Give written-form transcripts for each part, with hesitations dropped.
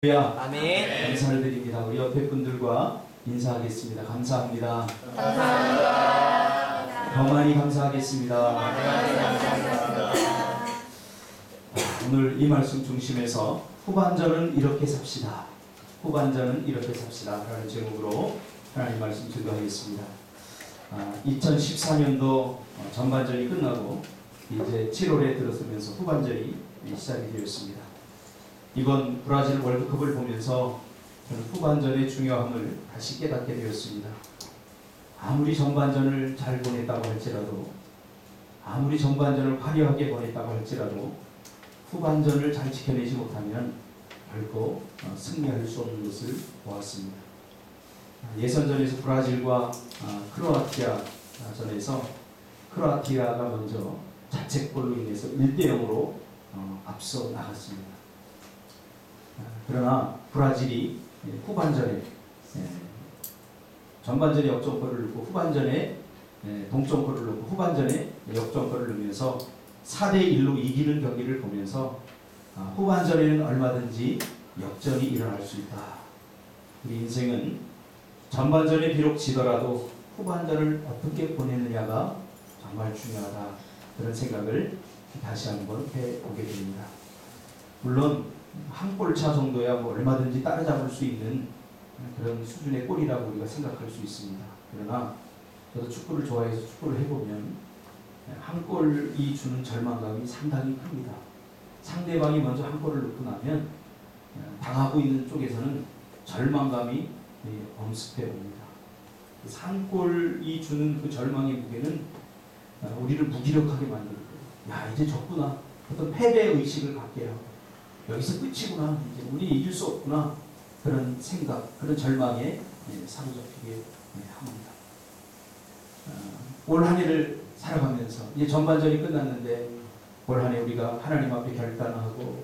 아멘. 감사를 드립니다. 우리 옆에 분들과 인사하겠습니다. 감사합니다. 감사합니다. 더 많이 감사하겠습니다. 오늘 이 말씀 중심에서 후반전은 이렇게 삽시다. 후반전은 이렇게 삽시다. 라는 제목으로 하나님 말씀 증거하겠습니다. 2014년도 전반전이 끝나고 이제 7월에 들어서면서 후반전이 시작이 되었습니다. 이번 브라질 월드컵을 보면서 저는 후반전의 중요함을 다시 깨닫게 되었습니다. 아무리 전반전을 잘 보냈다고 할지라도, 아무리 전반전을 화려하게 보냈다고 할지라도 후반전을 잘 지켜내지 못하면 결코 승리할 수 없는 것을 보았습니다. 예선전에서 브라질과 크로아티아전에서 크로아티아가 먼저 자책골로 인해서 1대0으로 앞서 나갔습니다. 그러나 브라질이 후반전에 전반전에 역전골을 넣고 후반전에 동점골을 넣고 후반전에 역전골을 넣으면서 4대1로 이기는 경기를 보면서 후반전에는 얼마든지 역전이 일어날 수 있다. 우리 인생은 전반전에 비록 지더라도 후반전을 어떻게 보내느냐가 정말 중요하다. 그런 생각을 다시 한번 해보게 됩니다. 물론 한 골차 정도야 뭐 얼마든지 따라잡을 수 있는 그런 수준의 골이라고 우리가 생각할 수 있습니다. 그러나 저도 축구를 좋아해서 축구를 해보면 한 골이 주는 절망감이 상당히 큽니다. 상대방이 먼저 한 골을 넣고 나면 당하고 있는 쪽에서는 절망감이 엄습해 옵니다. 한 골이 주는 그 절망의 무게는 우리를 무기력하게 만들고, 야 이제 졌구나, 어떤 패배 의식을 갖게 하고, 여기서 끝이구나, 이제 우리 이길 수 없구나, 그런 생각, 그런 절망에 사로잡히게 합니다. 올 한 해를 살아가면서 이제 전반전이 끝났는데 올 한 해 우리가 하나님 앞에 결단하고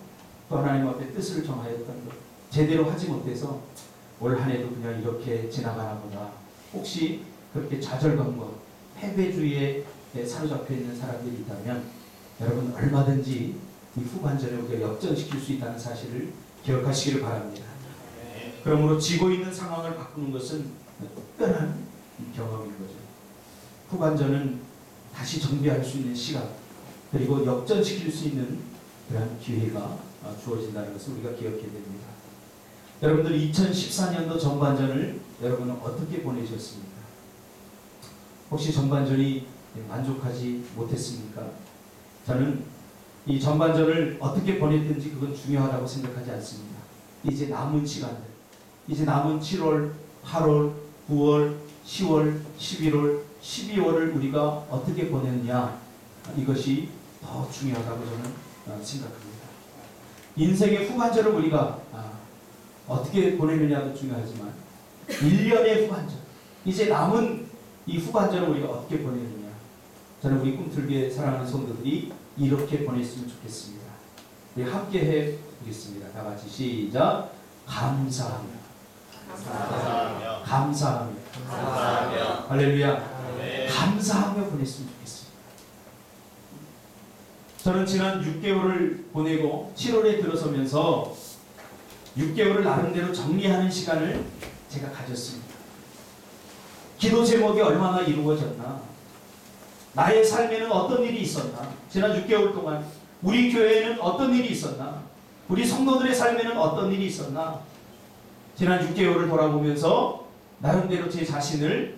또 하나님 앞에 뜻을 정하였던 것 제대로 하지 못해서 올 한 해도 그냥 이렇게 지나가나 보다, 혹시 그렇게 좌절감과 패배주의에 사로잡혀 있는 사람들이 있다면 여러분 얼마든지 이 후반전에 우리가 역전시킬 수 있다는 사실을 기억하시기를 바랍니다. 그러므로 지고 있는 상황을 바꾸는 것은 특별한 경험인 거죠. 후반전은 다시 정비할 수 있는 시간, 그리고 역전시킬 수 있는 그런 기회가 주어진다는 것을 우리가 기억해야 됩니다. 여러분들 2014년도 전반전을 여러분은 어떻게 보내셨습니까? 혹시 전반전이 만족하지 못했습니까? 저는 이 전반전을 어떻게 보냈든지 그건 중요하다고 생각하지 않습니다. 이제 남은 시간들, 이제 남은 7월, 8월, 9월, 10월, 11월, 12월을 우리가 어떻게 보냈느냐, 이것이 더 중요하다고 저는 생각합니다. 인생의 후반전을 우리가 어떻게 보내느냐도 중요하지만 1년의 후반전, 이제 남은 이 후반전을 우리가 어떻게 보내느냐, 저는 우리 꿈틀기에 사랑하는 성도들이 이렇게 보냈으면 좋겠습니다. 우리 함께 해보겠습니다. 다 같이 시작. 감사하며, 감사하며, 감사하며, 감사하며, 할렐루야. 네. 감사하며 보냈으면 좋겠습니다. 저는 지난 6개월을 보내고 7월에 들어서면서 6개월을 나름대로 정리하는 시간을 제가 가졌습니다. 기도 제목이 얼마나 이루어졌나, 나의 삶에는 어떤 일이 있었나, 지난 6개월 동안 우리 교회에는 어떤 일이 있었나, 우리 성도들의 삶에는 어떤 일이 있었나, 지난 6개월을 돌아보면서 나름대로 제 자신을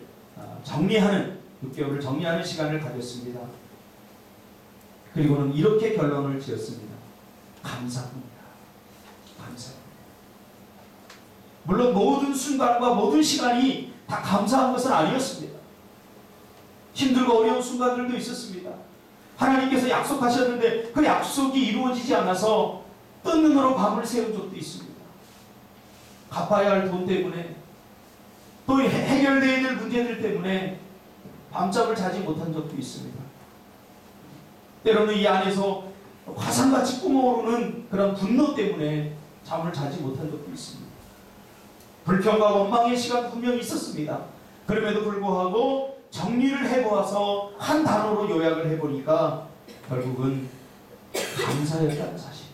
정리하는, 6개월을 정리하는 시간을 가졌습니다. 그리고는 이렇게 결론을 지었습니다. 감사합니다. 감사합니다. 물론 모든 순간과 모든 시간이 다 감사한 것은 아니었습니다. 힘들고 어려운 순간들도 있었습니다. 하나님께서 약속하셨는데 그 약속이 이루어지지 않아서 뜬 눈으로 밤을 새운 적도 있습니다. 갚아야 할 돈 때문에, 또 해결되어야 될 문제들 때문에 밤잠을 자지 못한 적도 있습니다. 때로는 이 안에서 화산같이 뿜어오르는 그런 분노 때문에 잠을 자지 못한 적도 있습니다. 불평과 원망의 시간 분명히 있었습니다. 그럼에도 불구하고 정리를 해보아서 한 단어로 요약을 해보니까 결국은 감사였다는 사실.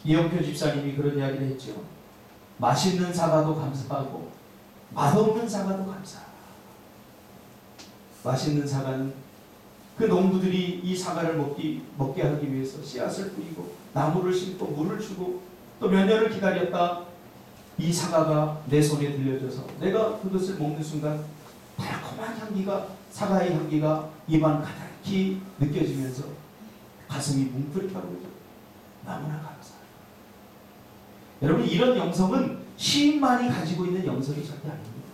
이영표 집사님이 그런 이야기를 했죠. 맛있는 사과도 감사하고 맛없는 사과도 감사하고. 맛있는 사과는 그 농부들이 이 사과를 먹게 하기 위해서 씨앗을 뿌리고 나무를 심고 물을 주고 또 몇 년을 기다렸다 이 사과가 내 손에 들려져서 내가 그것을 먹는 순간 달콤한 향기가, 사과의 향기가 입안 가득히 느껴지면서 가슴이 뭉클하고 너무나 감사해요. 여러분, 이런 영성은 시인만이 가지고 있는 영성이 절대 아닙니다.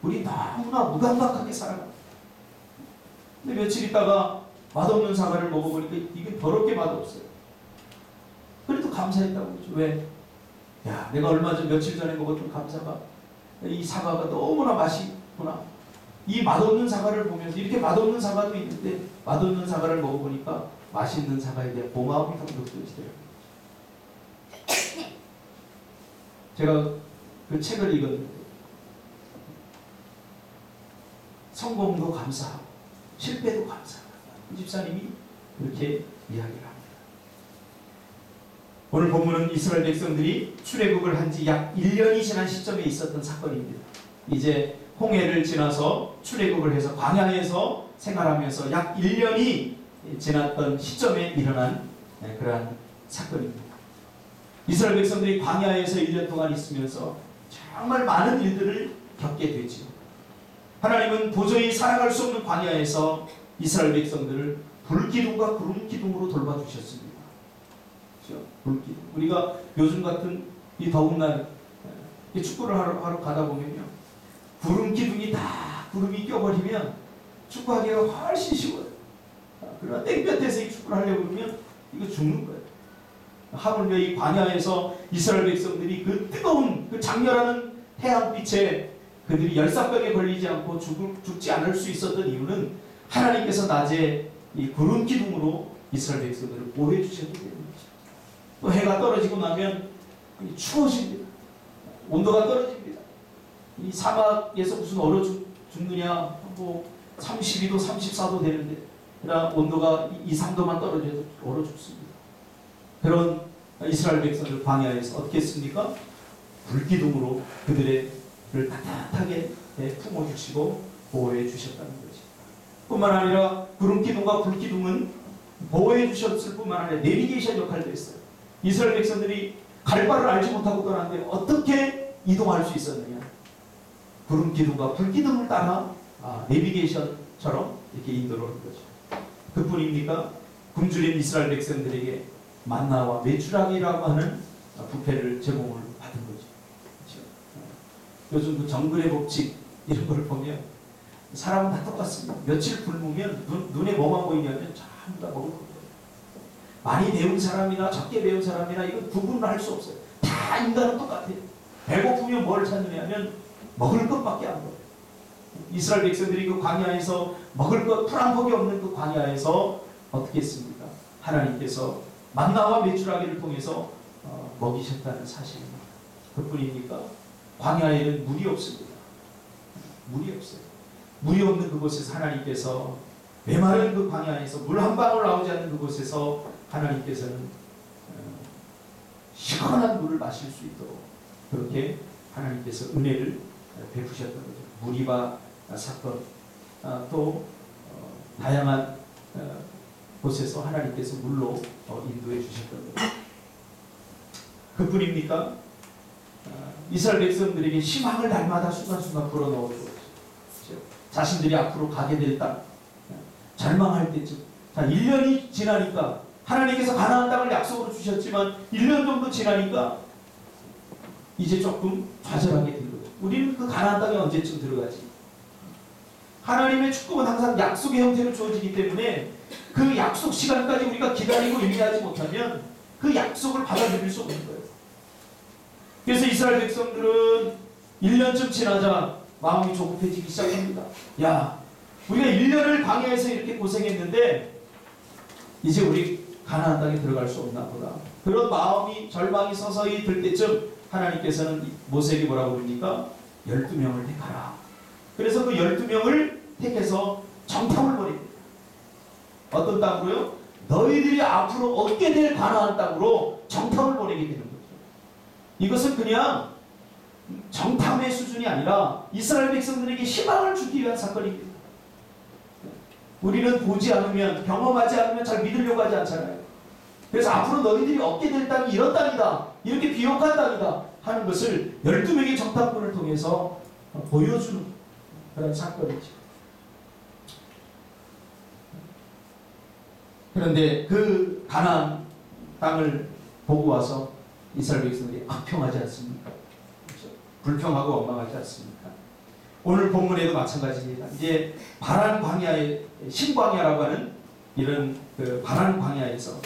우리 너무나 무감각하게 살아갑니다. 근데 며칠 있다가 맛없는 사과를 먹어보니까 이게 더럽게 맛없어요. 그래도 감사했다고 그러죠. 왜? 야, 내가 얼마 전 며칠 전에 먹었던 감사가 이 사과가 너무나 맛이 있구나. 이 맛없는 사과를 보면서 이렇게 맛없는 사과도 있는데 맛없는 사과를 먹어보니까 맛있는 사과에 대한 고마움이 더 느껴지더라고요. 제가 그 책을 읽었는데 성공도 감사하고 실패도 감사하고 그 집사님이 그렇게 이야기를 합니다. 오늘 본문은 이스라엘 백성들이 출애굽을 한 지 약 1년이 지난 시점에 있었던 사건입니다. 이제 홍해를 지나서 출애굽을 해서 광야에서 생활하면서 약 1년이 지났던 시점에 일어난 그러한 사건입니다. 이스라엘 백성들이 광야에서 1년 동안 있으면서 정말 많은 일들을 겪게 되죠. 하나님은 도저히 살아갈 수 없는 광야에서 이스라엘 백성들을 불기둥과 구름기둥으로 돌봐주셨습니다. 그렇죠? 불기둥. 우리가 요즘 같은 이 더운 날 축구를 하러 가다 보면요, 구름기둥이 다 구름이 껴버리면 축구하기가 훨씬 쉬워요. 그러나 땡볕에서 이 축구를 하려고 그러면 이거 죽는 거예요. 하물며 이 광야에서 이스라엘 백성들이 그 뜨거운 그 장렬하는 태양빛에 그들이 열사병에 걸리지 않고 죽지 않을 수 있었던 이유는 하나님께서 낮에 이 구름 기둥으로 이스라엘 백성들을 보호해 주셨기 때문이죠. 또 해가 떨어지고 나면 추워집니다. 온도가 떨어집니다. 이 사막에서 무슨 얼어 죽느냐, 뭐 32도, 34도 되는데 그러나 온도가 2, 3도만 떨어져도 얼어 죽습니다. 그런 이스라엘 백성들 광야에서 어떻게 했습니까? 불기둥으로 그들을 따뜻하게 품어주시고 보호해 주셨다는 거죠. 뿐만 아니라 구름기둥과 불기둥은 보호해 주셨을 뿐만 아니라 내비게이션 역할도 했어요. 이스라엘 백성들이 갈 바를 알지 못하고 떠났는데 어떻게 이동할 수 있었느냐? 구름기둥과 불기둥을 따라 내비게이션처럼 이렇게 인도를 하는 거죠. 그뿐입니까? 굶주린 이스라엘 백성들에게 만나와 메추라기라고 하는 부패를 제공을 받은 거죠. 그렇죠? 요즘 그 정글의 법칙 이런 걸 보면 사람은 다 똑같습니다. 며칠 굶으면 눈에 뭐만 보이냐면 전부 다 먹을 거예요. 많이 배운 사람이나 적게 배운 사람이나 이건 구분을 할 수 없어요. 다 인간은 똑같아요. 배고프면 뭘 찾느냐면 먹을 것밖에 안 먹어요. 이스라엘 백성들이 그 광야에서 먹을 것 풀 한 폭이 없는 그 광야에서 어떻게 했습니까? 하나님께서 만나와 메추라기를 통해서 먹이셨다는 사실입니다. 그뿐입니까? 광야에는 물이 없습니다. 물이 없어요. 물이 없는 그곳에서 하나님께서 메마른 그 광야에서 물 한 방울 나오지 않는 그곳에서 하나님께서는 시원한 물을 마실 수 있도록 그렇게 하나님께서 은혜를 베푸셨던 거죠. 무리바 사건, 또 다양한 곳에서 하나님께서 물로 인도해 주셨던 거죠. 그뿐입니까? 이스라엘 백성들에게 희망을 날마다 순간순간 불어넣어 주었죠. 자신들이 앞으로 가게 될 땅, 절망할 때쯤, 1년이 지나니까 하나님께서 가나안 땅을 약속으로 주셨지만 1년 정도 지나니까 이제 조금 좌절하게 된 거죠. 우리는 그 가나안 땅에 언제쯤 들어가지? 하나님의 축복은 항상 약속의 형태로 주어지기 때문에 그 약속 시간까지 우리가 기다리고 인내하지 못하면 그 약속을 받아 누릴 수 없는 거예요. 그래서 이스라엘 백성들은 1년쯤 지나자 마음이 조급해지기 시작합니다. 야, 우리가 1년을 광야에서 이렇게 고생했는데 이제 우리 가나안 땅에 들어갈 수 없나 보다. 그런 마음이 절망이 서서히 들 때쯤 하나님께서는 모세에게 뭐라고 그럽니까? 12명을 택하라. 그래서 그 12명을 택해서 정탐을 벌입니다. 어떤 땅으로요? 너희들이 앞으로 얻게 될 가나안 땅으로 정탐을 벌입니다. 죽어버리게 되는 거죠. 이것은 그냥 정탐의 수준이 아니라 이스라엘 백성들에게 희망을 주기 위한 사건입니다. 우리는 보지 않으면, 경험하지 않으면 잘 믿으려고 하지 않잖아요. 그래서 앞으로 너희들이 얻게 될 땅이 이런 땅이다, 이렇게 비옥한 땅이다 하는 것을 12명의 정탐꾼을 통해서 보여주는 그런 사건이죠. 그런데 그 가나안 땅을 보고 와서 이스라엘 백성들이 악평하지 않습니까? 그렇죠? 불평하고 원망하지 않습니까? 오늘 본문에도 마찬가지입니다. 이제 바란 광야의 신광야라고 하는 이런 그 바란 광야에서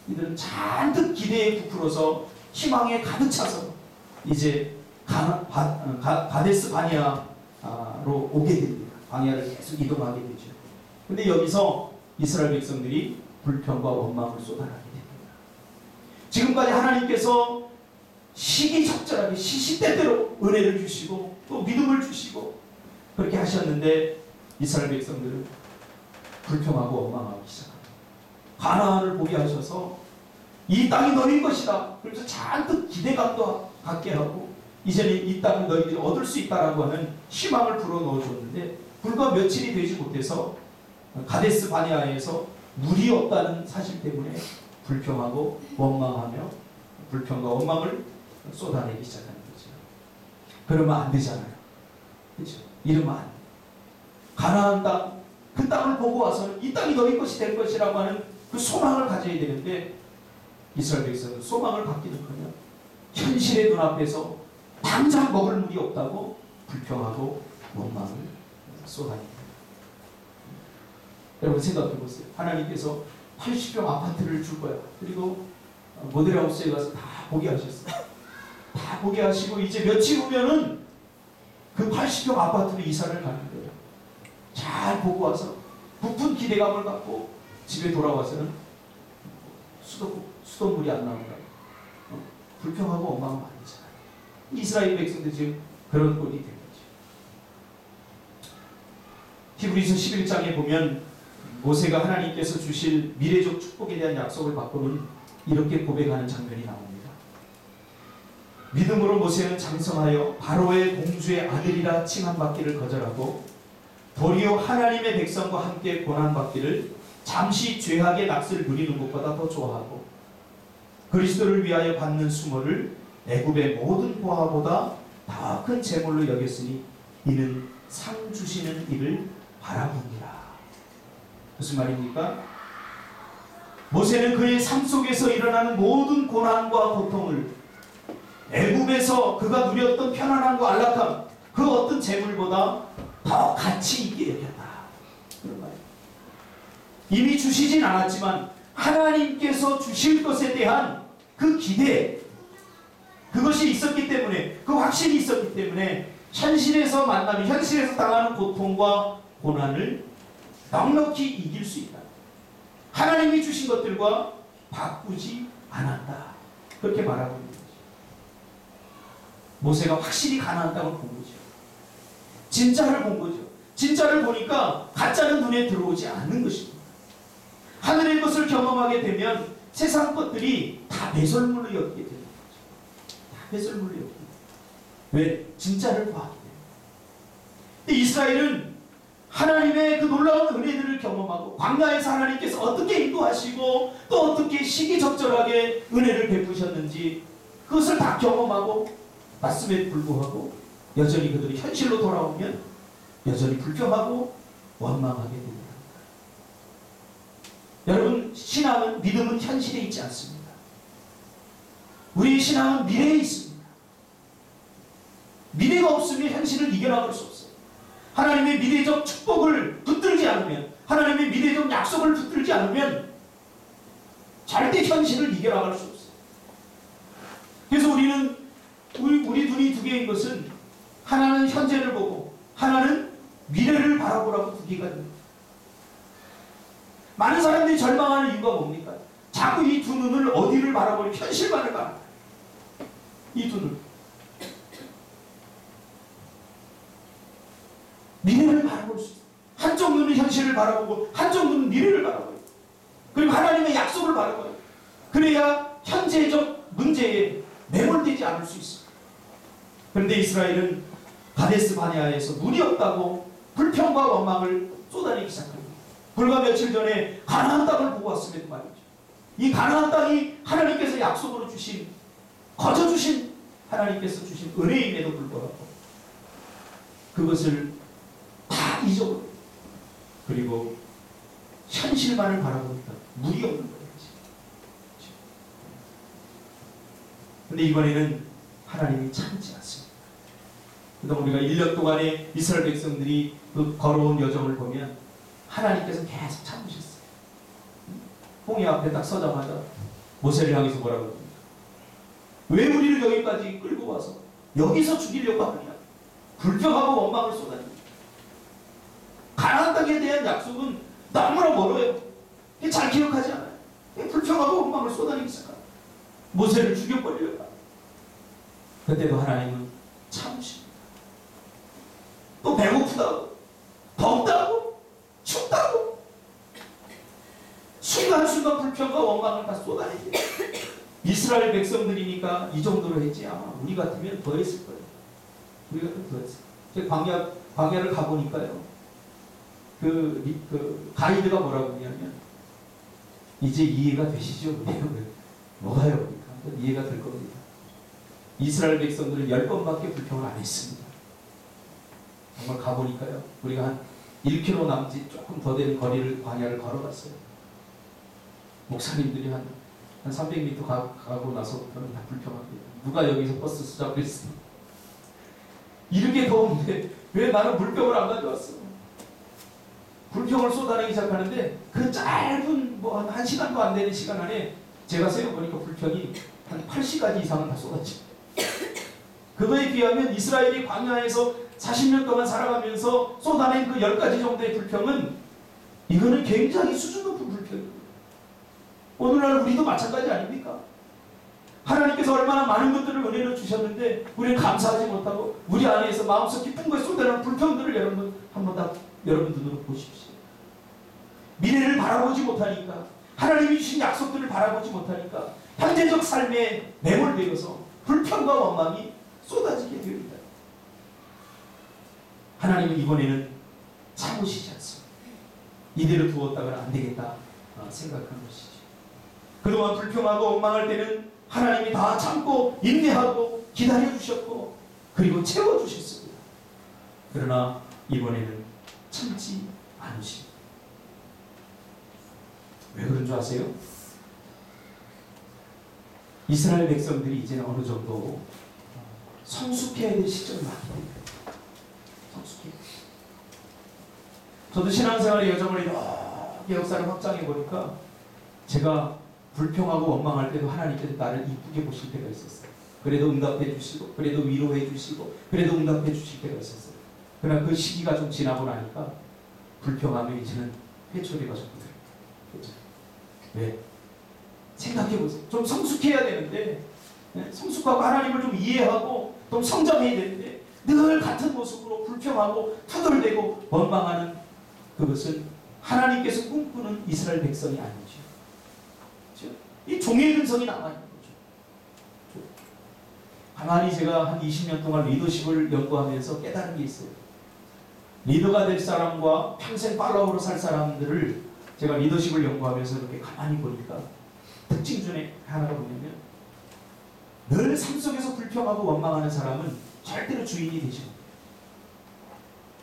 이들은 잔뜩 기대에 부풀어서 희망에 가득 차서 이제 가데스 바니아로 오게 됩니다. 광야를 계속 이동하게 되죠. 근데 여기서 이스라엘 백성들이 불평과 원망을 쏟아내게 됩니다. 지금까지 하나님께서 시기적절하게 시시때때로 은혜를 주시고 또 믿음을 주시고 그렇게 하셨는데 이스라엘 백성들은 불평하고 원망하기 시작합니다. 가나안을 보게 하셔서 이 땅이 너희 것이다. 그래서 잔뜩 기대감도 갖게 하고 이제는 이 땅을 너희들이 얻을 수 있다라고 하는 희망을 불어넣어 줬는데 불과 며칠이 되지 못해서 가데스 바니아에서 물이 없다는 사실 때문에 불평하고 원망하며 불평과 원망을 쏟아내기 시작하는 거죠. 그러면 안 되잖아요. 그렇죠? 이러면 안 돼. 가나안 땅, 그 땅을 보고 와서 이 땅이 너희 것이 될 것이라고 하는 그 소망을 가져야 되는데 이스라엘 백성은 소망을 갖기는커녕 현실의 눈앞에서 당장 먹을 물이 없다고 불평하고 원망을 쏟아냅니다. 여러분 생각해 보세요. 하나님께서 80평 아파트를 줄 거야. 그리고 모델하우스에 가서 다 보게 하셨어요. 다 보게 하시고 이제 며칠 후면은 그 80평 아파트로 이사를 가는 거예요. 잘 보고 와서 부푼 기대감을 갖고 집에 돌아와서는 수돗물이 안 나온다. 불평하고 원망하면 안 되잖아요. 이스라엘 백성들 지금 그런 꼴이 된 거죠. 히브리서 11장에 보면 모세가 하나님께서 주실 미래적 축복에 대한 약속을 받고는 이렇게 고백하는 장면이 나옵니다. 믿음으로 모세는 장성하여 바로의 공주의 아들이라 칭함받기를 거절하고 도리어 하나님의 백성과 함께 고난받기를 잠시 죄악의 낙슬을 누리는 것보다 더 좋아하고 그리스도를 위하여 받는 수모를 애굽의 모든 보화보다 더 큰 재물로 여겼으니 이는 상 주시는 이를 바라봅니다. 무슨 말입니까? 모세는 그의 삶 속에서 일어나는 모든 고난과 고통을 애굽에서 그가 누렸던 편안함과 안락함, 그 어떤 재물보다 더 가치 있게 여겼다. 그런 말이에요. 이미 주시진 않았지만 하나님께서 주실 것에 대한 그 기대, 그것이 있었기 때문에, 그 확신이 있었기 때문에 현실에서 만나는, 현실에서 당하는 고통과 고난을 넉넉히 이길 수 있다. 하나님이 주신 것들과 바꾸지 않았다. 그렇게 말하고 있는 거죠. 모세가 확실히 가나안 땅을 본 거죠. 진짜를 본 거죠. 진짜를 보니까 가짜는 눈에 들어오지 않는 것입니다. 하늘의 것을 경험하게 되면 세상 것들이 다 배설물로 여기게 되는 거죠. 다 배설물로 여기게 돼요. 왜? 진짜를 봐야 돼요. 근데 이스라엘은 하나님의 그 놀라운 은혜들을 경험하고 광야에서 하나님께서 어떻게 인도하시고 또 어떻게 시기적절하게 은혜를 베푸셨는지 그것을 다 경험하고 말씀에 불구하고 여전히 그들이 현실로 돌아오면 여전히 불평하고 원망하게 됩니다. 여러분, 신앙은, 믿음은 현실에 있지 않습니다. 우리의 신앙은 미래에 있습니다. 미래가 없으면 현실을 이겨나갈 수 없어요. 하나님의 미래적 축복을 붙들지 않으면, 하나님의 미래적 약속을 붙들지 않으면 절대 현실을 이겨나갈 수 없어요. 그래서 우리 눈이 두 개인 것은 하나는 현재를 보고 하나는 미래를 바라보라고 두 개가 됩니다. 많은 사람들이 절망하는 이유가 뭡니까? 자꾸 이 두 눈을 어디를 바라보니 현실만을 바라봐요. 이 두 눈. 미래를 바라볼 수 있어요. 한쪽 눈은 현실을 바라보고 한쪽 눈은 미래를 바라봐요. 그리고 하나님의 약속을 바라봐요. 그래야 현재적 문제에 매몰되지 않을 수 있습니다. 그런데 이스라엘은 가데스 바네아에서 물이 없다고 불평과 원망을 쏟아내기 시작합니다. 불과 며칠 전에 가나안 땅을 보고 왔음에도 말이죠. 이 가나안 땅이 하나님께서 약속으로 주신, 거저 주신, 하나님께서 주신 은혜임에도 불구하고 그것을 다 잊어버리고, 그리고 현실만을 바라보니까 물이 없는 거예요. 근데 이번에는 하나님이 참지 않습니다. 그동안 우리가 1년 동안에 이스라엘 백성들이 그 걸어온 여정을 보면 하나님께서 계속 참으셨어요. 홍해 앞에 딱 서자마자 모세를 향해서 뭐라고 합니까? 왜 우리를 여기까지 끌고 와서 여기서 죽이려고 하느냐? 불평하고 원망을 쏟아냅니다. 가나안 땅에 대한 약속은 너무나 멀어요. 잘 기억하지 않아요. 불평하고 원망을 쏟아내기 시작합니다. 모세를 죽여버리려고 합니다. 그때도 하나님은 참으십니다. 또 배고프다고, 덥다고, 춥다고 순간순간 불평과 원망을 다 쏟아내죠. 이스라엘 백성들이니까 이 정도로 했지, 아마 우리 같으면 더 했을 거예요. 우리 같으면 더 했을 거예요. 제가 광야를 가보니까요, 그 가이드가 뭐라고 하냐면, 이제 이해가 되시죠? 뭐가요? 그러니까 이해가 될 겁니다. 이스라엘 백성들은 10번밖에 불평을 안 했습니다. 정말 가보니까요, 우리가 한 1km 남짓 조금 더 되는 거리를, 광야를 걸어갔어요. 목사님들이 한 300m 가고 나서부터는 다 불평합니다. 누가 여기서 버스 쓰자고 그랬어? 이렇게 더운데 왜 나는 물병을 안 가져왔어? 불평을 쏟아내기 시작하는데 그 짧은 뭐 한 시간도 안 되는 시간 안에 제가 세어보니까 불평이 한 8시까지 이상은 다 쏟아지고, 그거에 비하면 이스라엘이 광야에서 40년 동안 살아가면서 쏟아낸 그 10가지 정도의 불평은, 이거는 굉장히 수준 높은 불평입니다. 오늘날 우리도 마찬가지 아닙니까? 하나님께서 얼마나 많은 것들을 은혜로 주셨는데 우리는 감사하지 못하고 우리 안에서 마음속 깊은 것에 쏟아내는 불평들을 여러분 한번 다 여러분 눈으로 보십시오. 미래를 바라보지 못하니까, 하나님이 주신 약속들을 바라보지 못하니까 현재적 삶에 매몰되어서 불평과 원망이 쏟아지게 됩니다. 하나님은 이번에는 참으시지 않습니다. 이대로 두었다가는 안 되겠다 생각한 것이죠. 그동안 불평하고 원망할 때는 하나님이 다 참고 인내하고 기다려주셨고 그리고 채워주셨습니다. 그러나 이번에는 참지 않으십니다. 왜 그런 줄 아세요? 이스라엘 백성들이 이제는 어느 정도 성숙해야 될 시점이 왔기 때문에. 성숙해야 될 시점. 저도 신앙생활의 여정을 이렇게 역사를 확장해 보니까 제가 불평하고 원망할 때도 하나님께서 나를 이쁘게 보실 때가 있었어요. 그래도 응답해 주시고, 그래도 위로해 주시고, 그래도 응답해 주실 때가 있었어요. 그러나 그 시기가 좀 지나고 나니까 불평하면 이제는 회초리가 좀 들어요. 왜? 생각해 보세요. 좀 성숙해야 되는데, 성숙하고 하나님을 좀 이해하고 좀 성장해야 되는데 늘 같은 모습으로 불평하고 투덜대고 원망하는 그것은 하나님께서 꿈꾸는 이스라엘 백성이 아니죠. 그렇죠? 이 종의 근성이 남아있는 거죠. 가만히 제가 한 20년 동안 리더십을 연구하면서 깨달은 게 있어요. 리더가 될 사람과 평생 팔로워로 살 사람들을 제가 리더십을 연구하면서 이렇게 가만히 보니까 특징 중에 하나가 뭐냐면, 늘 삶 속에서 불평하고 원망하는 사람은 절대로 주인이 되지 못해요.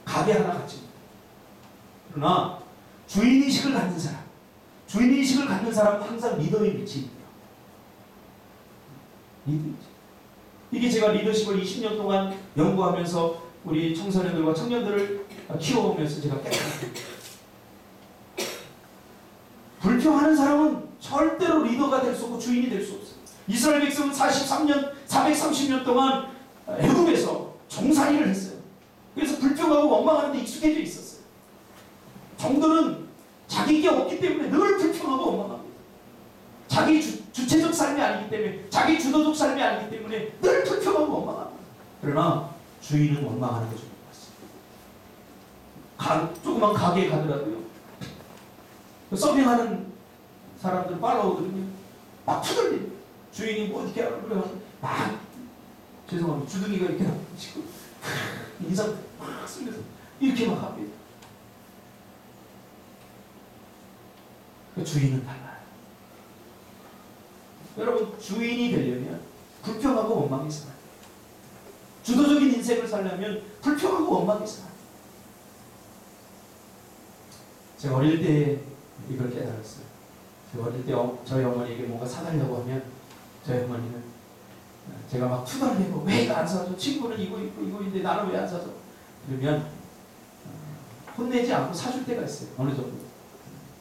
가게 하나 갖지 못해요. 그러나 주인의식을 갖는 사람, 주인의식을 갖는 사람은 항상 리더의 위치에 있다. 리더이지. 이게 제가 리더십을 20년 동안 연구하면서 우리 청소년들과 청년들을 키워오면서 제가 깨달았습니다. 불평하는 사람은 절대로 리더가 될 수 없고 주인이 될 수 없어요. 이스라엘 백성은 430년 동안 애굽에서 종살이를 했어요. 그래서 불평하고 원망하는 데 익숙해져 있었어요. 종들은 자기 게 없기 때문에 늘 불평하고 원망합니다. 자기 주체적 삶이 아니기 때문에, 자기 주도적 삶이 아니기 때문에 늘 불평하고 원망합니다. 그러나 주인은 원망하는 것을 못 봤어요. 조그만 가게에 가더라도요, 서빙하는 사람들, 팔로워들은요, 막 투덜대요. 주인이 뭐 어떻게 하라고 그래서 막 죄송합니다. 주둥이가 이렇게 나오시고 인상 막 쓰면서 이렇게 막 합니다. 그 주인은 달라요. 여러분 주인이 되려면 불평하고 원망이 살아요. 주도적인 인생을 살려면 불평하고 원망이 살아요. 제가 어릴 때 이걸 깨달았어요. 제가 어릴 때 저희 어머니에게 뭔가 사달라고 하면 저희 어머니는 제가 막 투덜대고 왜 이거 안 사줘? 친구는 이거 있고 이거 있는데 나는 왜 안 사줘? 그러면 혼내지 않고 사줄 때가 있어요. 어느 정도.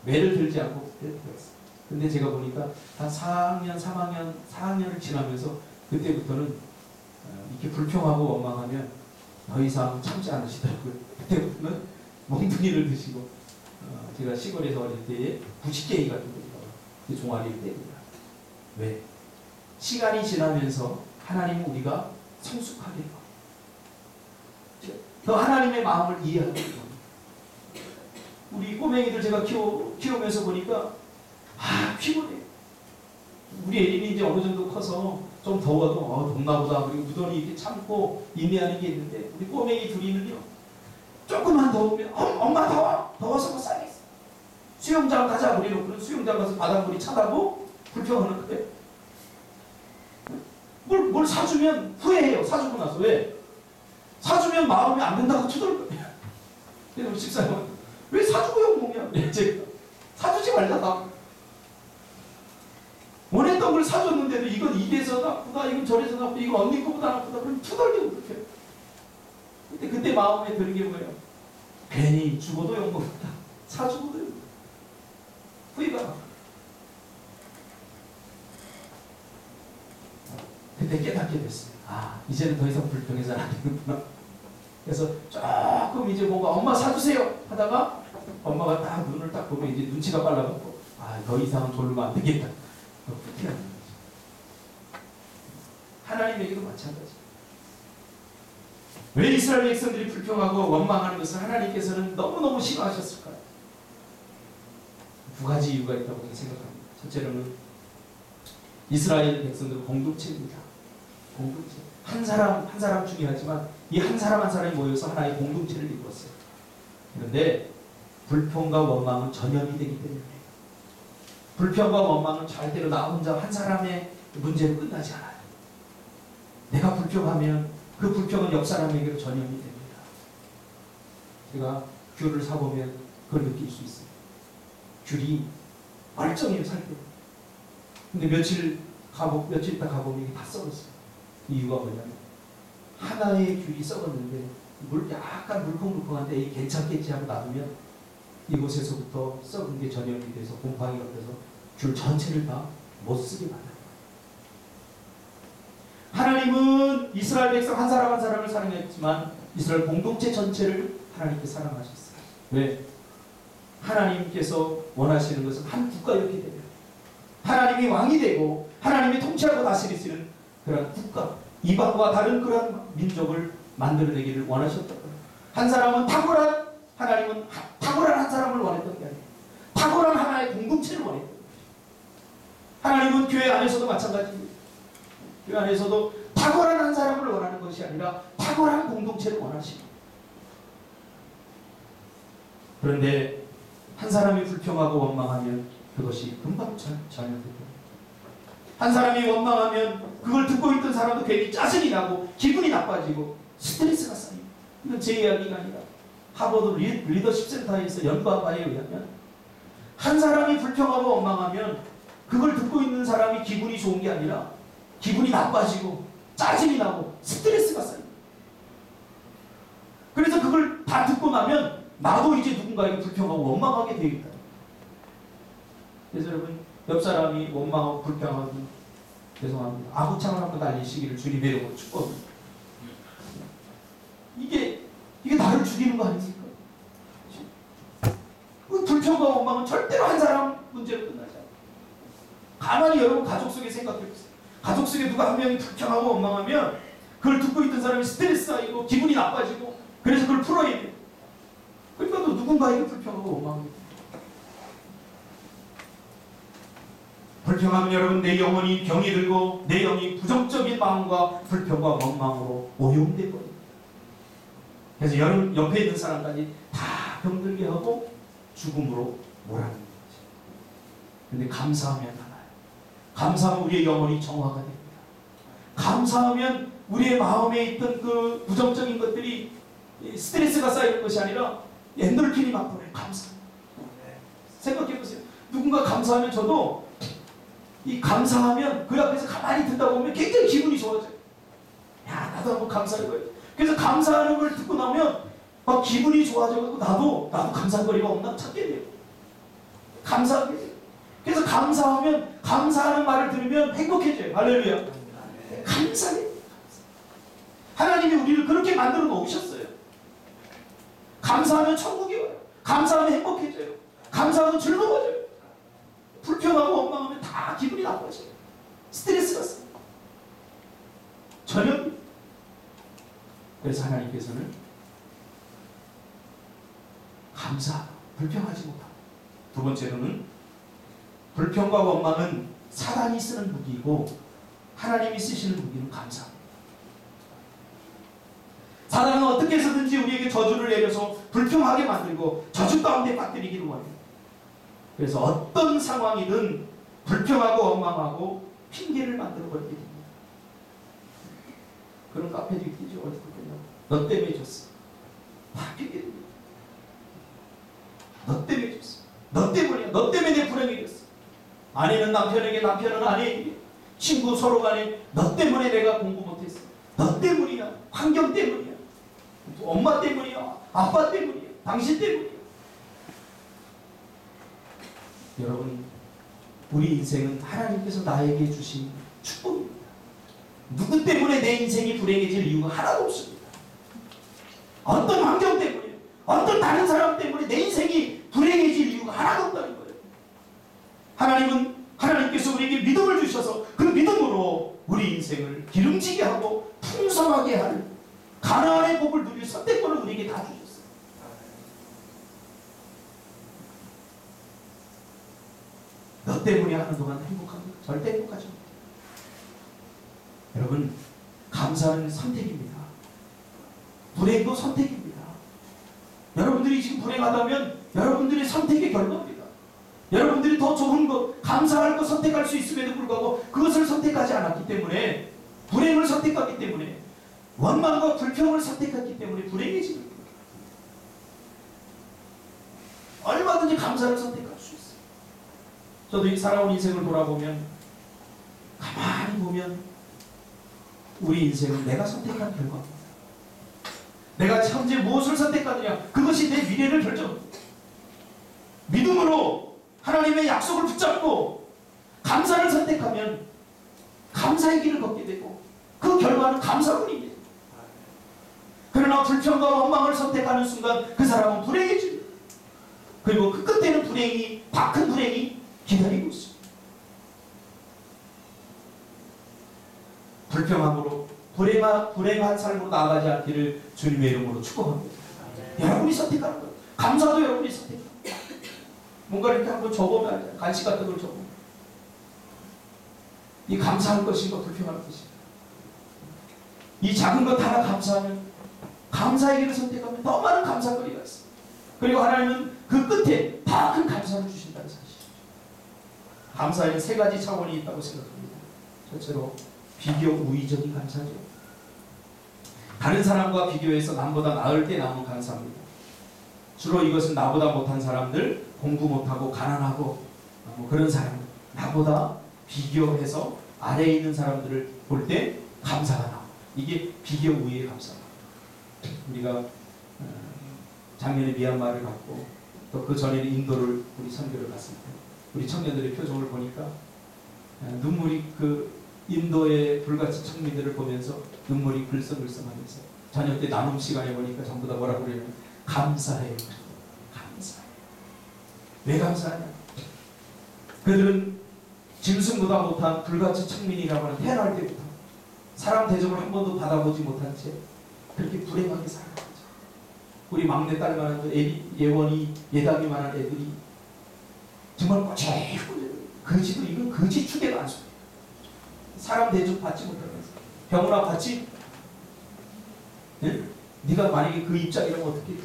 매를 들지 않고 그럴 때가 있어요. 근데 제가 보니까 한 4학년, 3학년, 4학년을 지나면서 그때부터는 이렇게 불평하고 원망하면 더 이상 참지 않으시더라고요. 그때부터는 몽둥이를 드시고 제가 시골에서 어릴 때에 부식개이 같은 거 종아리를 떼니다. 왜? 시간이 지나면서 하나님은 우리가 성숙하게 더 하나님의 마음을 이해하게 됩니다. 우리 꼬맹이들 제가 키우면서 보니까 피곤해. 우리 애린이 이제 어느 정도 커서 좀 더워도 덥나 보다. 그리고 무더니 이렇게 참고 인내하는 게 있는데 우리 꼬맹이 둘이는요. 조금만 더우면 엄마 더워서 못 살겠어. 수영장 가자. 우리는 수영장 가서 바닷물이 차다고 불평하는 거예요. 뭘 사주면 후회해요. 사주고 나서. 왜? 사주면 마음이 안 된다고 투덜 거예요. 그래서 우리 집사님은 왜 사주고 욕먹냐? 제가 사주지 말자. 원했던 걸 사줬는데도 이건 이래서 나쁘다, 이건 저래서 나쁘다, 이건 언니 거보다 나쁘다. 그럼 투덜대고 그렇게. 그때 마음에 드는 게 뭐예요? 괜히 죽어도 욕먹는다. 사주고도 욕먹는다. 후회가 나. 그때 깨닫게 됐어요. 이제는 더 이상 불평해서는 안 되는구나. 그래서 조금 이제 뭔가 엄마 사주세요 하다가 엄마가 딱 눈을 딱 보면 이제 눈치가 빨라갖고 더 이상은 졸르면 안 되겠다. 그렇게 하는 거죠. 하나님에게도 마찬가지. 왜 이스라엘 백성들이 불평하고 원망하는 것을 하나님께서는 너무너무 싫어하셨을까요? 두 가지 이유가 있다고 생각합니다. 첫째로는 이스라엘 백성들은 공동체입니다. 공동체. 한 사람 중요하지만 이 한 사람 한 사람이 모여서 하나의 공동체를 이루었어요. 그런데 불평과 원망은 전염이 되기 때문에 불평과 원망은 절대로 나 혼자 한 사람의 문제로 끝나지 않아요. 내가 불평하면 그 불평은 옆 사람에게로 전염이 됩니다. 제가 귤을 사보면 그걸 느낄 수 있어요. 귤이 멀쩡해요, 살 때. 근데 며칠 있다 가보면 이게 다 썩었어요. 이유가 뭐냐면 하나의 귤이 썩었는데 약간 물컹물컹한데 이게 괜찮겠지 하고 놔두면 이곳에서부터 썩은 게 전염이 돼서 곰팡이가 돼서 귤 전체를 다 못 쓰게 만들어요. 하나님은 이스라엘 백성 한 사람 한 사람을 사랑했지만 이스라엘 공동체 전체를 하나님께 사랑하셨어요. 왜? 하나님께서 원하시는 것은 한 국가 이렇게 되면 하나님이 왕이 되고 하나님이 통치하고 다스리시는 그런 국가, 이방과 다른 그런 민족을 만들어내기를 원하셨던 거예요. 한 사람은 하나님은 탁월한 한 사람을 원했던 게 아니에요. 탁월한 하나의 공동체를 원했던 거예요. 하나님은 교회 안에서도 마찬가지입니다. 교회 안에서도 탁월한 한 사람을 원하는 것이 아니라 탁월한 공동체를 원하십니다. 그런데 한 사람이 불평하고 원망하면 그것이 금방 전염됩니다. 한 사람이 원망하면 그걸 듣고 있던 사람도 괜히 짜증이 나고 기분이 나빠지고 스트레스가 쌓입니다. 이건 제 이야기가 아니라 하버드 리더십 센터에서 연구한 바에 의하면 한 사람이 불평하고 원망하면 그걸 듣고 있는 사람이 기분이 좋은 게 아니라 기분이 나빠지고 짜증이 나고 스트레스가 쌓입니다. 그래서 그걸 다 듣고 나면 나도 이제 누군가에게 불평하고 원망하게 되어 있다. 그래서 여러분 옆 사람이 원망하고 불평하고 죄송합니다. 아구창을 한번 날리시기를 주님의 이름으로 축복합니다. 이게 나를 죽이는 거 아닙니까? 불평과 원망은 절대로 한 사람 문제로 끝나지 않아요. 가만히 여러분 가족 속에 생각해보세요. 가족 속에 누가 한 명이 불평하고 원망하면 그걸 듣고 있던 사람이 스트레스 쌓이고 기분이 나빠지고 그래서 그걸 풀어야 돼요. 그러니까 또 누군가에게 불평하고 원망합니다. 불평하면 여러분 내 영혼이 병이 들고 내 영이 부정적인 마음과 불평과 원망으로 오염돼 버립니다. 그래서 여러분 옆에 있는 사람까지 다 병들게 하고 죽음으로 몰아넣는 거죠. 그런데 감사하면 하나요. 감사하면 우리의 영혼이 정화가 됩니다. 감사하면 우리의 마음에 있던 그 부정적인 것들이 스트레스가 쌓이는 것이 아니라 엔돌핀이 막 보내요. 감사합니다. 생각해보세요. 누군가 감사하면 저도 이 감사하면 그 앞에서 가만히 듣다 보면 굉장히 기분이 좋아져요. 야, 나도 한번 감사해봐야지. 그래서 감사하는 걸 듣고 나면 막 기분이 좋아져가지고 나도 감사거리가 없나 찾게 돼요. 감사하게 돼요. 그래서 감사하면 감사하는 말을 들으면 행복해져요. 할렐루야. 감사해요. 하나님이 우리를 그렇게 만들어 놓으셨어요. 감사하면 천국이 와요. 감사하면 행복해져요. 감사하면 즐거워져요. 불평하고 원망하면 다 기분이 나빠져요. 스트레스가 쌓여요. 전혀. 그래서 하나님께서는 감사, 불평하지 못하고, 두 번째로는 불평과 원망은 사단이 쓰는 무기이고 하나님이 쓰시는 무기는 감사합니다. 사단은 어떻게 해서든지 우리에게 저주를 내려서 불평하게 만들고 저주 가운데 빠뜨리기를 원해요. 그래서 어떤 상황이든 불평하고 원망하고 핑계를 만들어 버리게 됩니다. 그런 카페도 있죠. 어디 보면 너 때문에 졌어. 다 핑계됩니다. 너 때문에 졌어. 너 때문이야. 너 때문에 내 불행이 됐어. 아내는 남편에게, 남편은 아내에게, 친구 서로 간에 너 때문에 내가 공부 못했어. 너 때문이야. 환경 때문이야. 엄마 때문이야. 아빠 때문이야. 당신 때문이야. 여러분, 우리 인생은 하나님께서 나에게 주신 축복입니다. 누구 때문에 내 인생이 불행해질 이유가 하나도 없습니다. 어떤 환경 때문에, 어떤 다른 사람 때문에 내 인생이 불행해질 이유가 하나도 없다는 거예요. 하나님께서 우리에게 믿음을 주셔서 그 믿음으로 우리 인생을 기름지게 하고 풍성하게 할 가나안의 복을 누릴 선택권을 우리에게 다 주셨어요. 너 때문에 하는 동안 행복합니다. 절대 행복하지 못해요. 여러분, 감사는 선택입니다. 불행도 선택입니다. 여러분들이 지금 불행하다면 여러분들의 선택의 결과입니다. 여러분들이 더 좋은 것, 감사할 것 선택할 수 있음에도 불구하고 그것을 선택하지 않았기 때문에, 불행을 선택했기 때문에, 원망과 불평을 선택했기 때문에 불행해지는 거예요. 얼마든지 감사를 선택할 수 있어요. 저도 이 살아온 인생을 돌아보면, 가만히 보면 우리 인생은 내가 선택한 결과입니다. 내가 현재 무엇을 선택하느냐, 그것이 내 미래를 결정합니다. 믿음으로 하나님의 약속을 붙잡고 감사를 선택하면 감사의 길을 걷게 되고 그 결과는 감사뿐입니다. 그러나 불평과 원망을 선택하는 순간 그 사람은 불행해집니다. 그리고 그 끝에는 불행이, 더 큰 불행이 기다리고 있습니다. 불평함으로 불행한 삶으로 나아가지 않기를 주님의 이름으로 축복합니다. 여러분이 선택하는 거예요. 감사도 여러분이 선택합니다. 뭔가 이렇게 한번 적어보면 알잖아요. 간식 같은 걸 적어보면. 이 감사할 것인가 불평할 것인가. 이 작은 것 하나 감사하면, 감사의 길을 선택하면 더 많은 감사거리가 있습니다. 그리고 하나님은 그 끝에 더 큰 감사를 주신다는 사실이죠. 감사에는 세 가지 차원이 있다고 생각합니다. 첫째로 비교 우위적인 감사죠. 다른 사람과 비교해서 남보다 나을 때 나오는 감사입니다. 주로 이것은 나보다 못한 사람들, 공부 못하고 가난하고 그런 사람들, 나보다 비교해서 아래에 있는 사람들을 볼 때 감사가 나옵니다. 이게 비교 우위의 감사입니다. 우리가 작년에 미얀마를 갔고 또 그 전에는 인도를 우리 선교를 갔습니다. 우리 청년들의 표정을 보니까 눈물이, 그 인도의 불같이 청민들을 보면서 눈물이 글썽글썽하면서 저녁 때 나눔 시간에 보니까 전부 다 뭐라고 그러냐면 감사해요. 감사해요. 왜 감사하냐? 그들은 짐승보다 못한 불같이 청민이라고 하는 태어날 때부터 사람 대접을 한 번도 받아보지 못한 채 그렇게 불행하게 살아가는 거죠. 우리 막내딸만한 예원이, 예담이만한 애들이 정말 꼬질꼬질 거지도 이건 거지 축에도 안 속해. 사람 대접 받지 못하면서 병원아 받지? 네? 네가 만약에 그 입장이라면 어떻게 해?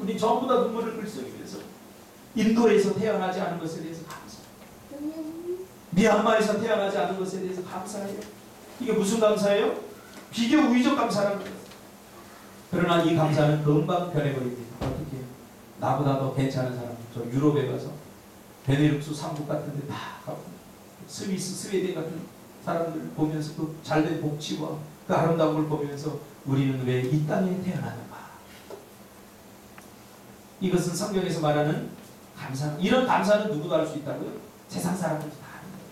우리 전부 다 눈물을 글쓰기 위해서 인도에서 태어나지 않은 것에 대해서 감사해요. 미얀마에서 태어나지 않은 것에 대해서 감사해요. 이게 무슨 감사예요? 비교 우위적 감사라는 거예요. 그러나 이 감사는 금방 변해버립니다. 어떻게 해요? 나보다 더 괜찮은 사람, 저 유럽에 가서 베네룩스 3국 같은 데 다 가고 스위스, 스웨덴 같은 사람들 보면서 그 잘된 복지와 그 아름다운 걸 보면서 우리는 왜 이 땅에 태어나는가? 이것은 성경에서 말하는 감사. 이런 감사는 누구도 할 수 있다고요? 세상 사람들이 다 하는 거예요.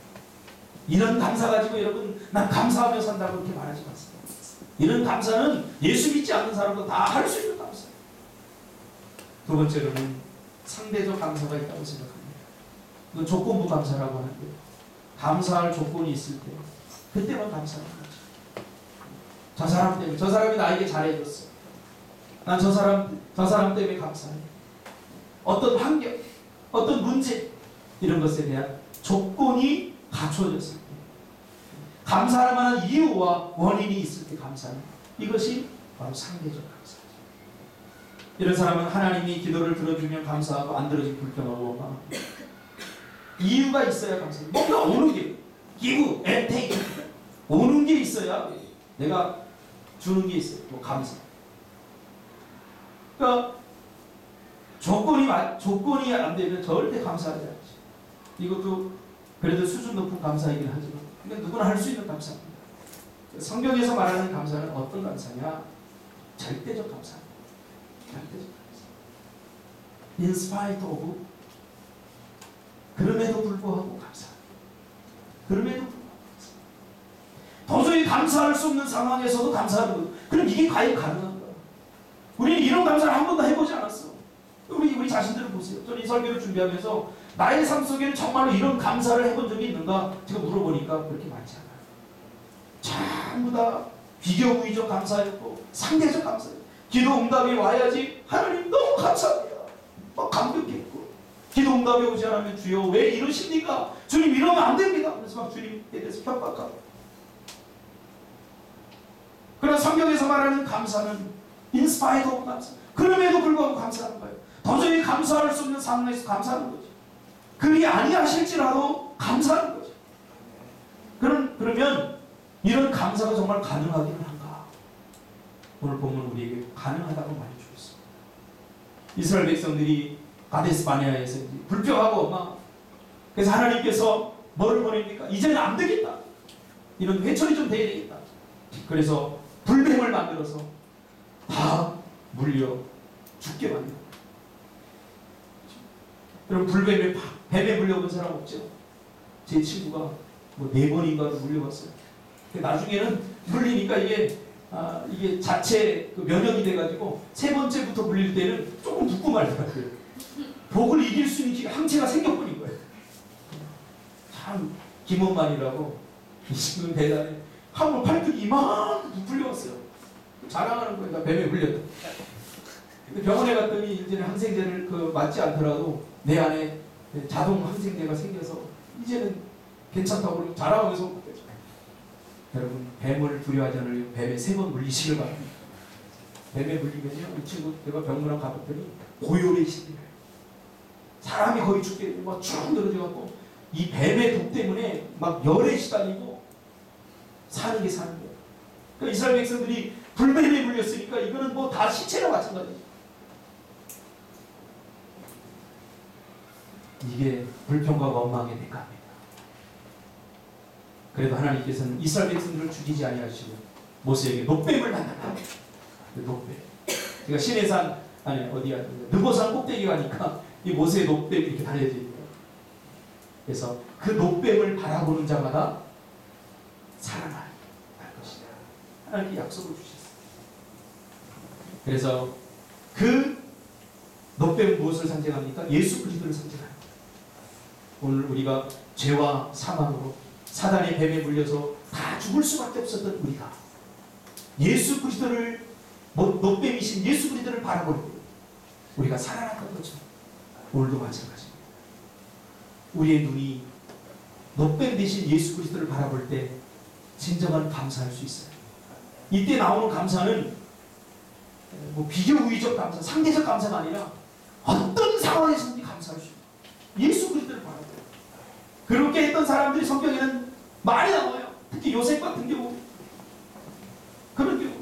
이런 감사 가지고 여러분 난 감사하며 산다고 그렇게 말하지 마세요. 이런 감사는 예수 믿지 않는 사람도 다 할 수 있는 감사예요. 두 번째로는 상대적 감사가 있다고 생각합니다. 이건 조건부 감사라고 하는데요. 감사할 조건이 있을 때 그때만 감사하는 거죠. 저 사람 때문에, 저 사람이 나에게 잘해줬어. 난 저 사람 때문에 감사해. 어떤 환경, 어떤 문제 이런 것에 대한 조건이 갖춰졌을 때 감사할 만한 이유와 원인이 있을 때 감사는 이것이 바로 상대적 감사죠. 이런 사람은 하나님이 기도를 들어주면 감사하고 안 들어주면 불평하고 원망합니다. 이유가 있어야 감사해요. 뭔가 오는 게 기부, 앤테이크 오는 게 있어야 내가 주는 게 있어요. 또 감사. 그러니까 조건이 안 되면 절대 감사하지 않지. 이것도 그래도 수준 높은 감사이긴 하지만 근데 누구나 할 수 있는 감사입니다. 성경에서 말하는 감사는 어떤 감사냐? 절대적 감사입니다. 절대적 감사. In spite of 그럼에도 불구하고 감사. 그럼에도 불구하고 감사. 도저히 감사할 수 없는 상황에서도 감사하는 것. 그럼 이게 과연 가능한가? 우리는 이런 감사를 한 번도 해보지 않았어. 우리 자신들을 보세요. 저는 이 설교를 준비하면서 나의 삶 속에는 정말로 이런 감사를 해본 적이 있는가? 제가 물어보니까 그렇게 많지 않아요. 전부 다 비교우위적 감사였고 상대적 감사예요. 기도 응답이 와야지 하나님 너무 감사합니다. 막 감격했고 기도 응답이 오지 않으면 주여 왜 이러십니까? 주님 이러면 안 됩니다. 그래서 막 주님에 대해서 협박하고. 그러나 성경에서 말하는 감사는 in spite of 감사. 그럼에도 불구하고 감사하는 거예요. 도저히 감사할 수 없는 상황에서 감사하는 거죠. 그리 아니하실지라도 감사하는 거죠. 그러면 이런 감사가 정말 가능하기는 한가? 오늘 보면 우리에게 가능하다고 말해주고 있습니다. 이스라엘 백성들이 가데스 바네아에서 불평하고 막 그래서 하나님께서 뭐를 보냅니까? 이제는 안 되겠다. 이런 회초리 좀 돼야 되겠다. 그래서 불뱀을 만들어서 다 물려 죽게 만들어. 여러분 뱀에 물려본 사람 없죠? 제 친구가 뭐 4번인가 물려봤어요. 나중에는 물리니까 이게 자체 그 면역이 돼가지고 3번째부터 물릴 때는 조금 붓고 말더라고요. 독을 이길 수 있는 항체가 생겨버린 거예요. 참 김원만이라고 이 친구는 대단해. 한 번 팔뚝이 이만큼 부풀려왔어요. 자랑하는 거예요. 나 뱀에 물렸다. 근데 병원에 갔더니 이제는 항생제를 맞지 않더라도 내 안에 자동 항생제가 생겨서 이제는 괜찮다고 자랑하면서 여러분 뱀을 두려워하지 않으려고 뱀에 3번 물리시길 바랍니다. 뱀에 물리면요 이 친구 내가 병문안 가봤더니 고열의 시기를 사람이 거의 죽게 막 쭉 늘어져갖고 이 뱀의 독 때문에 막 열에 시달리고 사는 거예요. 그러니까 이스라엘 백성들이 불뱀에 물렸으니까 이거는 뭐 다 시체나 마찬가지죠. 이게 불평과 원망의 대가입니다. 그래도 하나님께서는 이스라엘 백성들을 죽이지 아니하시고 모세에게 녹뱀을 만났다. 녹뱀. 그러니까 시내산 아니 어디야 느보산 꼭대기 가니까 이 모세의 녹뱀이 이렇게 달려져 있는 거예요. 그래서 그 녹뱀을 바라보는 자마다 살아날 것이다. 하나님께 약속을 주셨어요. 그래서 그 녹뱀은 무엇을 상징합니까? 예수 그리스도를 상징합니다. 오늘 우리가 죄와 사망으로 사단의 뱀에 물려서 다 죽을 수밖에 없었던 우리가 예수 그리스도를 녹뱀이신 예수 그리스도를 바라볼 때 우리가 살아났던 거죠. 오늘도 마찬가지입니다. 우리의 눈이 노뱀 대신 예수 그리스도를 바라볼 때 진정한 감사할 수 있어요. 이때 나오는 감사는 뭐 비교우위적 감사, 상대적 감사가 아니라 어떤 상황에서든지 감사할 수 있어요. 예수 그리스도를 바라보고. 그렇게 했던 사람들이 성경에는 많이 나와요. 특히 요셉 같은 경우 그런 경우.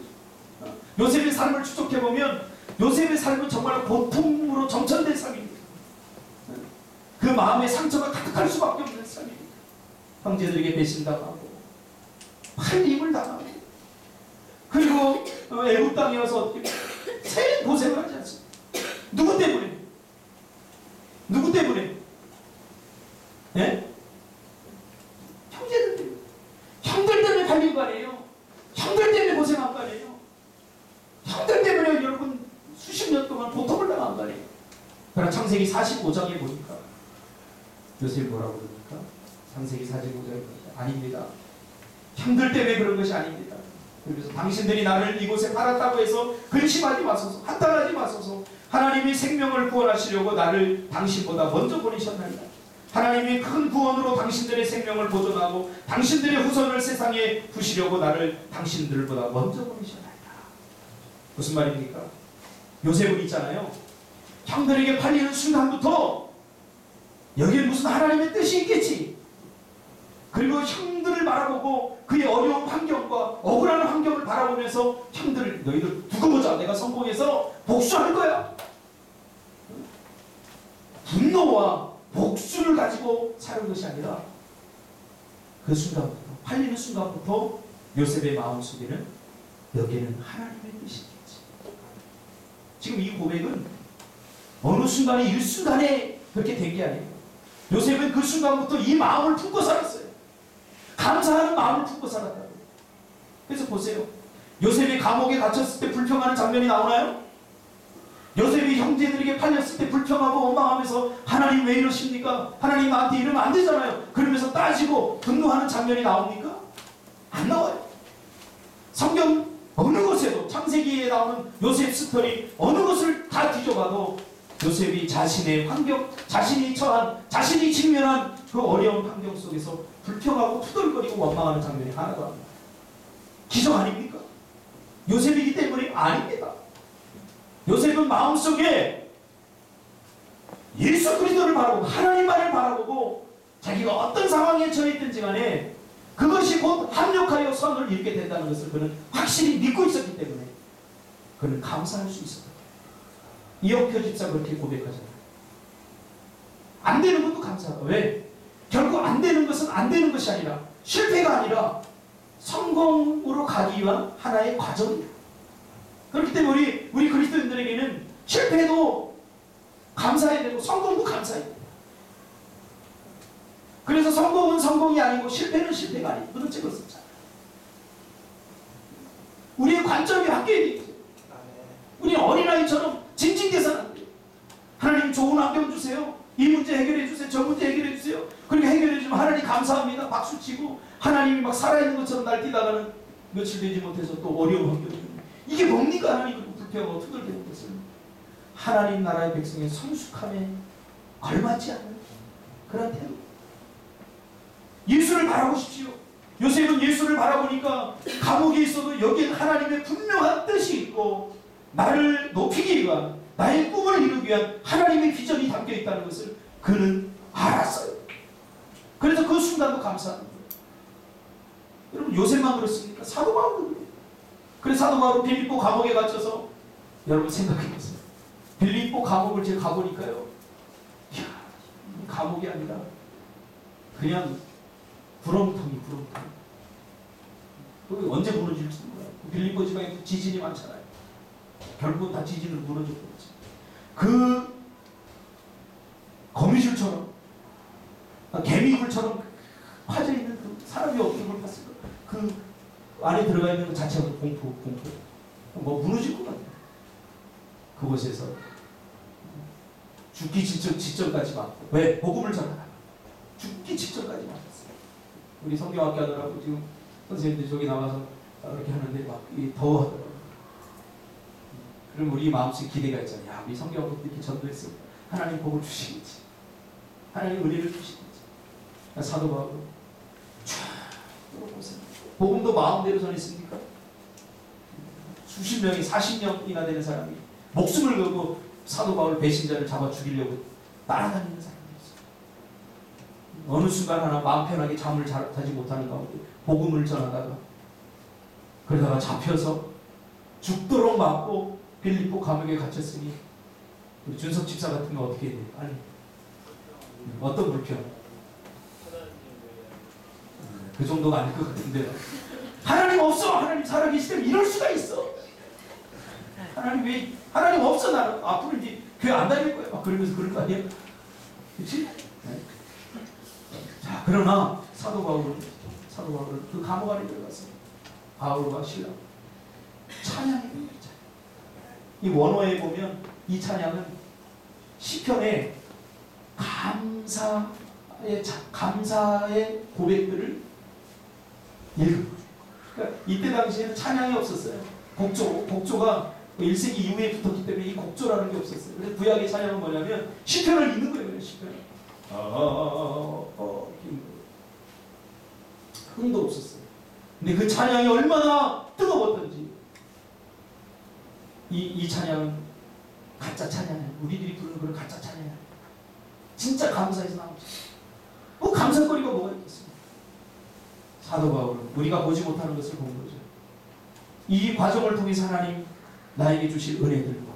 요셉의 삶을 추적해보면 요셉의 삶은 정말 고통으로 점천된 삶입니다. 그 마음의 상처가 가득할 수밖에 없는 삶입니다. 형제들에게 배신당하고 팔림을 당하고 그리고 애국 땅에 와서 새 고생을 하지 않습니까? 누구 때문에? 누구 때문에? 예? 형제들 때문에. 형들 때문에 팔린 거 아니에요? 형들 때문에 고생한 거 아니에요? 형들 때문에 여러분 수십 년 동안 고통을 당한 거 아니에요? 그러나 창세기 45장에 보니까 요셉이 뭐라고 그럽니까? 창세기 45장에 보니까 아닙니다. 형들 때문에 그런 것이 아닙니다. 그래서 당신들이 나를 이곳에 팔았다고 해서 근심하지 마소서, 한탄하지 마소서. 하나님이 생명을 구원하시려고 나를 당신보다 먼저 보내셨나이다. 하나님이 큰 구원으로 당신들의 생명을 보존하고 당신들의 후손을 세상에 두시려고 나를 당신들보다 먼저 보내셨나이다. 무슨 말입니까? 요셉은 있잖아요. 형들에게 팔리는 순간부터 여기에 무슨 하나님의 뜻이 있겠지. 그리고 형들을 바라보고 그의 어려운 환경과 억울한 환경을 바라보면서 형들을 너희들 두고 보자. 내가 성공해서 복수할 거야. 분노와 복수를 가지고 사는 것이 아니라 그 순간부터 팔리는 순간부터 요셉의 마음속에는 여기에는 하나님의 뜻이 있겠지. 지금 이 고백은 어느 순간에 일순간에 그렇게 된 게 아니에요. 요셉은 그 순간부터 이 마음을 품고 살았어요. 감사하는 마음을 품고 살았다고. 그래서 보세요. 요셉이 감옥에 갇혔을 때 불평하는 장면이 나오나요? 요셉이 형제들에게 팔렸을 때 불평하고 원망하면서 하나님 왜 이러십니까? 하나님 나한테 이러면 안 되잖아요. 그러면서 따지고 분노하는 장면이 나옵니까? 안 나와요. 성경 어느 곳에도 창세기에 나오는 요셉 스토리 어느 것을 다 뒤져봐도 요셉이 자신의 환경, 자신이 처한, 자신이 직면한 그 어려운 환경 속에서 불평하고 투덜거리고 원망하는 장면이 하나도 안 나와요. 기적 아닙니까? 요셉이기 때문에 아닙니다. 요셉은 마음속에 예수 그리스도를 바라보고 하나님만을 바라보고 자기가 어떤 상황에 처했든지 간에 그것이 곧 합력하여 선을 이루게 된다는 것을 그는 확실히 믿고 있었기 때문에 그는 감사할 수 있었다. 이혁표 집사가 그렇게 고백하잖아요. 안 되는 것도 감사하다. 왜? 결국 안 되는 것은 안 되는 것이 아니라 실패가 아니라 성공으로 가기 위한 하나의 과정이다. 그렇기 때문에 우리 그리스도인들에게는 실패도 감사해야 되고 성공도 감사해야 돼요. 그래서 성공은 성공이 아니고 실패는 실패가 아니고 그런 책을 썼잖아요. 우리의 관점이 바뀌어야 돼요. 우리는 어린아이처럼 징징대서는 안 돼요. 하나님 좋은 환경 주세요. 이 문제 해결해 주세요. 저 문제 해결해 주세요. 그렇게 해결해 주면 하나님 감사합니다. 박수치고 하나님이 막 살아있는 것처럼 날뛰다가는 며칠 되지 못해서 또 어려운 환경이 이게 뭡니까? 하나님 그리고 불평하고 투덜대는 것을 하나님 나라의 백성의 성숙함에 걸맞지 않는 그런 태도. 예수를 바라보십시오. 요셉은 예수를 바라보니까 감옥에 있어도 여기엔 하나님의 분명한 뜻이 있고 나를 높이기 위한 나의 꿈을 이루기 위한 하나님의 비전이 담겨 있다는 것을 그는 알았어요. 그래서 그 순간도 감사하는 거예요. 여러분 요셉만 그렇습니까? 사도 바울도 그래요. 그래서 사도 바울은 빌립보 감옥에 갇혀서 여러분 생각해보세요. 빌립보 감옥을 제가 가보니까요. 이야, 감옥이 아니라 그냥 구렁텅이. 그 언제 무너질지 몰라요. 빌립보 지방에 지진이 많잖아요. 결국은 다 지진으로 무너졌겠지. 그 거미줄처럼 개미굴처럼 파져있는 그 사람이 어떻게 그걸 봤을까? 그 안에 들어가 있는 것 자체가 공포. 뭐 무너질 것 같아요. 그곳에서 죽기 직전까지 맞고. 왜? 복음을 전하라. 죽기 직전까지 맞았어요. 우리 성경학교 하느라고 지금 선생님들이 저기 나와서 이렇게 하는데 막 더워하더라고요. 그럼 우리 마음속에 기대가 있잖아요. 야, 우리 성경학교 이렇게 전도했으니까 하나님 복을 주시겠지. 하나님 은혜를 주시겠지. 사도 바울 쫙 보세요. 복음도 마음대로 전했습니까? 수십 명이 40명이나 되는 사람이 목숨을 걸고 사도 바울 배신자를 잡아 죽이려고 따라다니는 사람이었어요. 어느 순간 하나 마음 편하게 잠을 자지 못하는 가운데 복음을 전하다가 그러다가 잡혀서 죽도록 맞고 빌립보 감옥에 갇혔으니 우리 준석 집사 같은 거 어떻게 해야 돼요? 아니 어떤 불평? 그 정도가 아닐 것 같은데요. 하나님 없어! 하나님 살아계시다면 이럴 수가 있어! 하나님 왜 하나님 없어 나는 앞으로 이제 교회 안 다닐 거야 막 그러면서 그럴 거 아니에요? 그렇지? 네. 자 그러나 사도 바울은 그 감옥 안에 들어가서 바울과 실라 찬양해요. 이 원어에 보면 이 찬양은 시편의 감사의 고백들을 읽어요. 그러니까 이때 당시에는 찬양이 없었어요. 곡조가 1세기 이후에 붙었기 때문에 이 곡조라는 게 없었어요. 그래서 구약의 찬양은 뭐냐면 시편을 읽는 거예요. 시편을. 흥도 없었어요. 근데 그 찬양이 얼마나 뜨거웠던지 이 찬양은 가짜 찬양이에요. 우리들이 부르는 그런 가짜 찬양이에요. 진짜 감사해서 나오죠. 뭐 감사거리가 뭐가 있겠습니까? 사도 바울은 우리가 보지 못하는 것을 본 거죠. 이 과정을 통해서 하나님 나에게 주실 은혜들과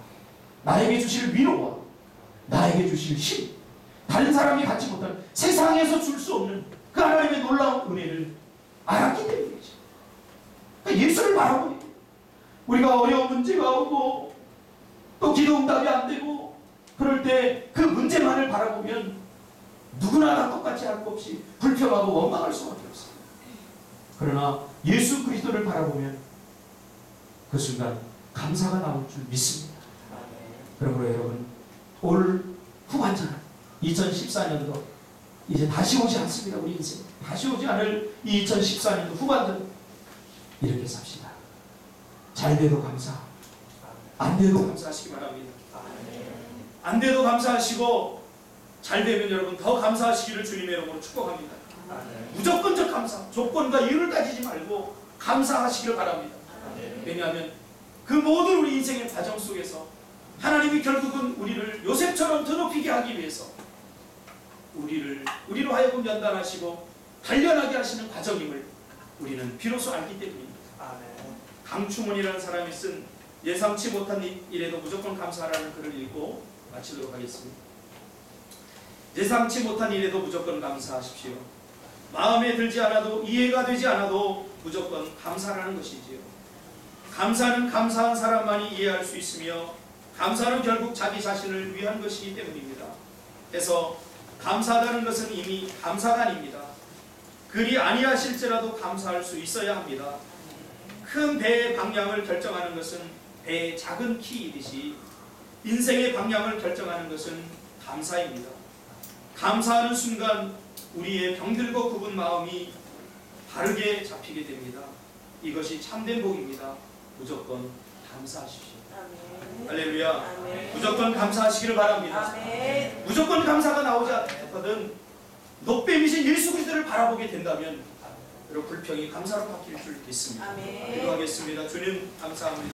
나에게 주실 위로와 나에게 주실 힘, 다른 사람이 갖지 못하는 세상에서 줄 수 없는 그 하나님의 놀라운 은혜를 알았기 때문이죠. 그러니까 예수를 바라보니 우리가 어려운 문제가 오고 또 기도 응답이 안 되고 그럴 때 그 문제만을 바라보면 누구나 다 똑같이 할 것 없이 불평하고 원망할 수밖에 없습니다. 그러나 예수 그리스도를 바라보면 그 순간 감사가 나올 줄 믿습니다. 그러므로 여러분 올 후반전 2014년도 이제 다시 오지 않습니다. 우리 인생 다시 오지 않을 이 2014년도 후반전 이렇게 삽시다. 잘 돼도 감사, 안 돼도 감사하시기 바랍니다. 안 돼도 감사하시고 잘 되면 여러분 더 감사하시기를 주님의 이름으로 축복합니다. 무조건적 감사, 조건과 이유를 따지지 말고 감사하시기를 바랍니다. 왜냐하면 그 모든 우리 인생의 과정 속에서 하나님이 결국은 우리를 요셉처럼 더 높이게 하기 위해서 우리로 하여금 연단하시고 단련하게 하시는 과정임을 우리는 비로소 알기 때문입니다. 강충원이라는 사람이 쓴 예상치 못한 일에도 무조건 감사하라는 글을 읽고 마치도록 하겠습니다. 예상치 못한 일에도 무조건 감사하십시오. 마음에 들지 않아도 이해가 되지 않아도 무조건 감사라는 것이지요. 감사는 감사한 사람만이 이해할 수 있으며 감사는 결국 자기 자신을 위한 것이기 때문입니다. 그래서 감사하다는 것은 이미 감사가 아닙니다. 그리 아니하실지라도 감사할 수 있어야 합니다. 큰 배의 방향을 결정하는 것은 배의 작은 키이듯이 인생의 방향을 결정하는 것은 감사입니다. 감사하는 순간 우리의 병들고 굽은 마음이 바르게 잡히게 됩니다. 이것이 참된 복입니다. 무조건 감사하십시오. 아멘. 할렐루야. 아멘. 무조건 감사하시기를 바랍니다. 아멘. 무조건 감사가 나오지 않거든 높뱀이신 예수 그리스도를 바라보게 된다면 여러분 불평이 감사로 바뀔 줄 믿습니다. 아멘. 기도하겠습니다. 주님 감사합니다.